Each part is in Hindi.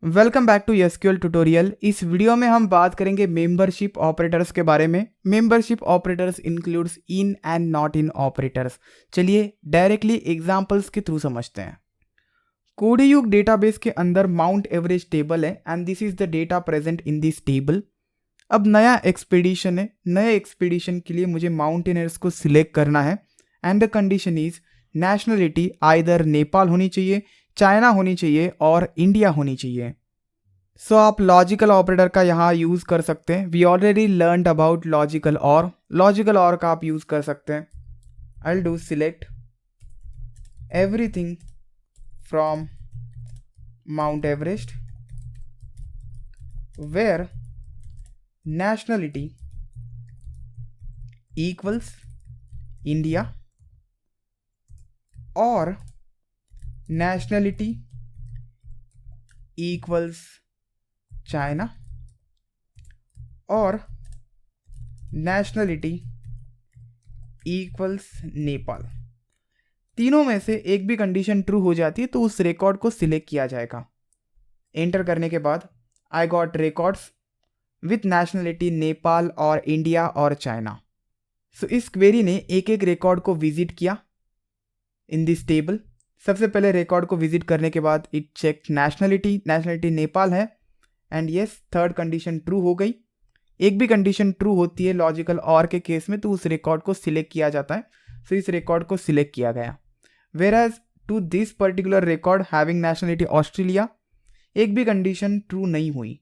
Welcome back to SQL tutorial. इस वीडियो में हम बात करेंगे मेंबरशिप ऑपरेटर्स के बारे में। Membership operators includes in and not in operators. चलिए डायरेक्टली एग्जांपल्स के थ्रू समझते हैं। कोडीयुग डेटाबेस के अंदर माउंट एवरेस्ट टेबल है and this is the data present in this table. अब नया एक्सपीडिशन है, नए एक्सपीडिशन के लिए मुझे माउंटेनियर्स को सिलेक्ट करना है and the condition is nationality either Nepal होनी चाहिए, चाइना होनी चाहिए और इंडिया होनी चाहिए। सो आप लॉजिकल ऑपरेटर का यहाँ यूज़ कर सकते हैं। We already learned about logical और का आप यूज़ कर सकते हैं। I do select everything from Mount Everest where nationality equals India or nationality equals China और nationality equals नेपाल। तीनों में से एक भी कंडीशन ट्रू हो जाती है तो उस रिकॉर्ड को सिलेक्ट किया जाएगा। एंटर करने के बाद I got records with nationality Nepal और इंडिया और चाइना। सो इस क्वेरी ने एक एक रिकॉर्ड को विजिट किया इन दिस टेबल। सबसे पहले रिकॉर्ड को विजिट करने के बाद इट चेक नेशनलिटी नेपाल है and yes third condition true हो गई। एक भी कंडीशन ट्रू होती है लॉजिकल और के केस में तो उस रिकॉर्ड को सिलेक्ट किया जाता है। सो इस रिकॉर्ड को सिलेक्ट किया गया। Where age to this particular record having nationality Australia एक भी कंडीशन ट्रू नहीं हुई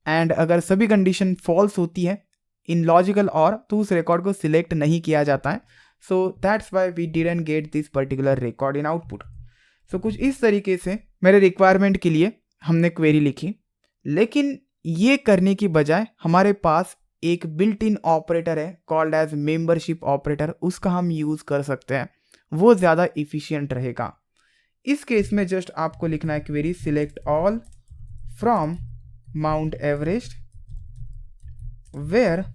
एंड अगर सभी कंडीशन फॉल्स होती है इन लॉजिकल और तो उस रिकॉर्ड को सिलेक्ट नहीं किया जाता है। So that's why we didn't get this particular record in output. So कुछ इस तरीके से मेरे रिक्वायरमेंट के लिए हमने क्वेरी लिखी, लेकिन ये करने की बजाय हमारे पास एक बिल्ट इन ऑपरेटर है कॉल्ड एज मेंबरशिप ऑपरेटर, उसका हम यूज़ कर सकते हैं, वो ज़्यादा इफिशियंट रहेगा। इस केस में जस्ट आपको लिखना है query select all from Mount Everest where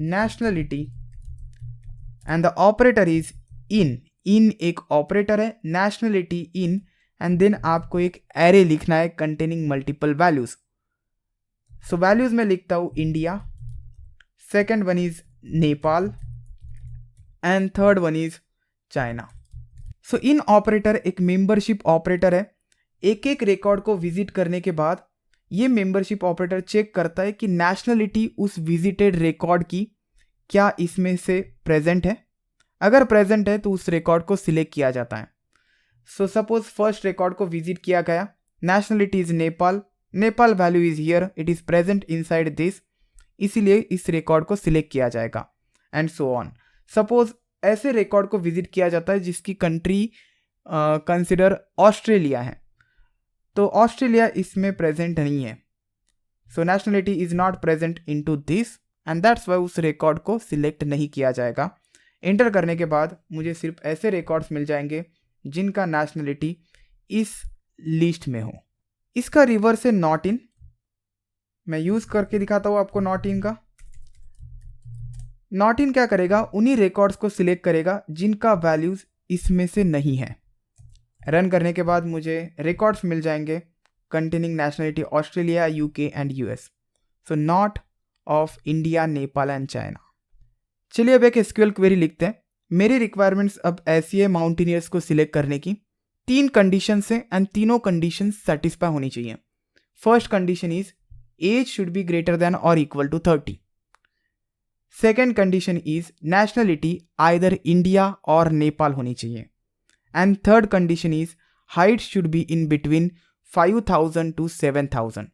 nationality and the operator is in एक ऑपरेटर है, nationality in and then आपको एक एरे लिखना है containing multiple values। so values में लिखता हूँ India, second one is Nepal and third one is China. so in operator एक मेंबरशिप ऑपरेटर है। एक एक रिकॉर्ड को विजिट करने के बाद ये मेंबरशिप ऑपरेटर चेक करता है कि नेशनलिटी उस विजिटेड रिकॉर्ड की क्या इसमें से प्रेजेंट है। अगर प्रेजेंट है तो उस रिकॉर्ड को सिलेक्ट किया जाता है। सो सपोज फर्स्ट रिकॉर्ड को विजिट किया गया, nationality is Nepal, Nepal value is here, it is present inside this, इसीलिए इस रिकॉर्ड को सिलेक्ट किया जाएगा एंड सो ऑन। सपोज ऐसे रिकॉर्ड को विजिट किया जाता है जिसकी कंट्री कंसिडर ऑस्ट्रेलिया है, तो ऑस्ट्रेलिया इसमें प्रेजेंट नहीं है। So nationality is not present into this and that's why उस रिकॉर्ड को सिलेक्ट नहीं किया जाएगा। एंटर करने के बाद मुझे सिर्फ ऐसे रिकॉर्ड्स मिल जाएंगे जिनका नेशनलिटी इस लिस्ट में हो। इसका रिवर्स है नॉट इन, मैं यूज़ करके दिखाता हूँ आपको नॉट इन का। नॉट इन क्या करेगा, उन्हीं रिकॉर्ड्स को सिलेक्ट करेगा जिनका वैल्यूज़ इसमें से नहीं है। रन करने के बाद मुझे रिकॉर्ड्स मिल जाएंगे containing nationality Australia, UK and US. So not of India, Nepal and China. चलिए अब एक एसक्यूएल क्वेरी लिखते हैं। मेरी रिक्वायरमेंट्स अब ऐसी है माउंटेनियर्स को सिलेक्ट करने की। 3 कंडीशन है एंड तीनों कंडीशन सेटिस्फाई होनी चाहिए। First condition is age should be greater than और equal to 30। Second condition is nationality either India और नेपाल होनी चाहिए and third condition is height should be in between 5000 to 7000।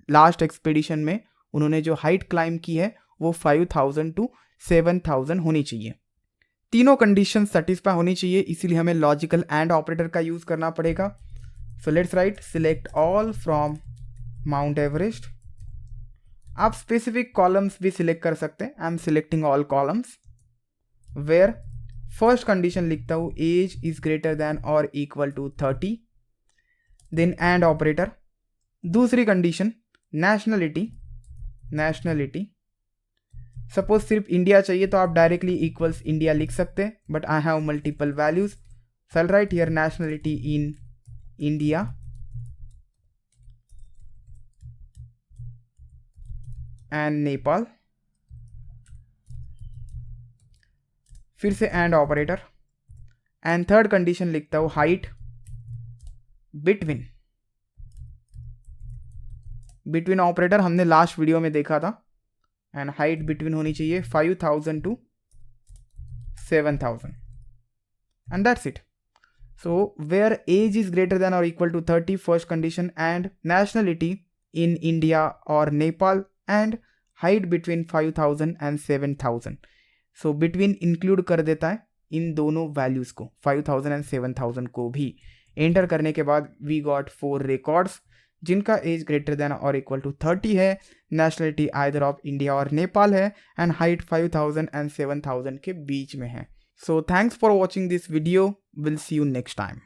Last expedition में उन्होंने जो हाइट क्लाइम की है वो 5000 to 7000 होनी चाहिए। तीनों कंडीशन सेटिस्फाई होनी चाहिए, इसीलिए हमें लॉजिकल एंड ऑपरेटर का यूज़ करना पड़ेगा। So let's write select all from Mount Everest. आप स्पेसिफिक कॉलम्स भी सिलेक्ट कर सकते हैं। I am selecting all columns where first condition लिखता हूँ एज इज ग्रेटर देन और equal to 30, then and operator. दूसरी कंडीशन नेशनलिटी सपोज सिर्फ इंडिया चाहिए तो आप डायरेक्टली इक्वल्स इंडिया लिख सकते हैं, but I have multiple values, so I'll write here nationality in India and Nepal, फिर से and operator, and third condition लिखता हूँ हाइट बिटवीन ऑपरेटर हमने लास्ट वीडियो में देखा था, एंड हाइट बिटवीन होनी चाहिए 5000 to 7000, and that's it. So where age is greater than or equal to 30, first condition, and nationality in India or Nepal, and height between 5000 and 7000. So between include कर देता है इन दोनों वैल्यूज को, 5000 and 7000 को भी एंटर करने के बाद वी गॉट 4 रिकॉर्ड्स जिनका एज ग्रेटर देन और इक्वल टू 30 है, नेशनलिटी आइदर ऑफ इंडिया और नेपाल है, एंड हाइट 5000 and 7000 के बीच में है. So thanks for watching this video. We'll see you next time.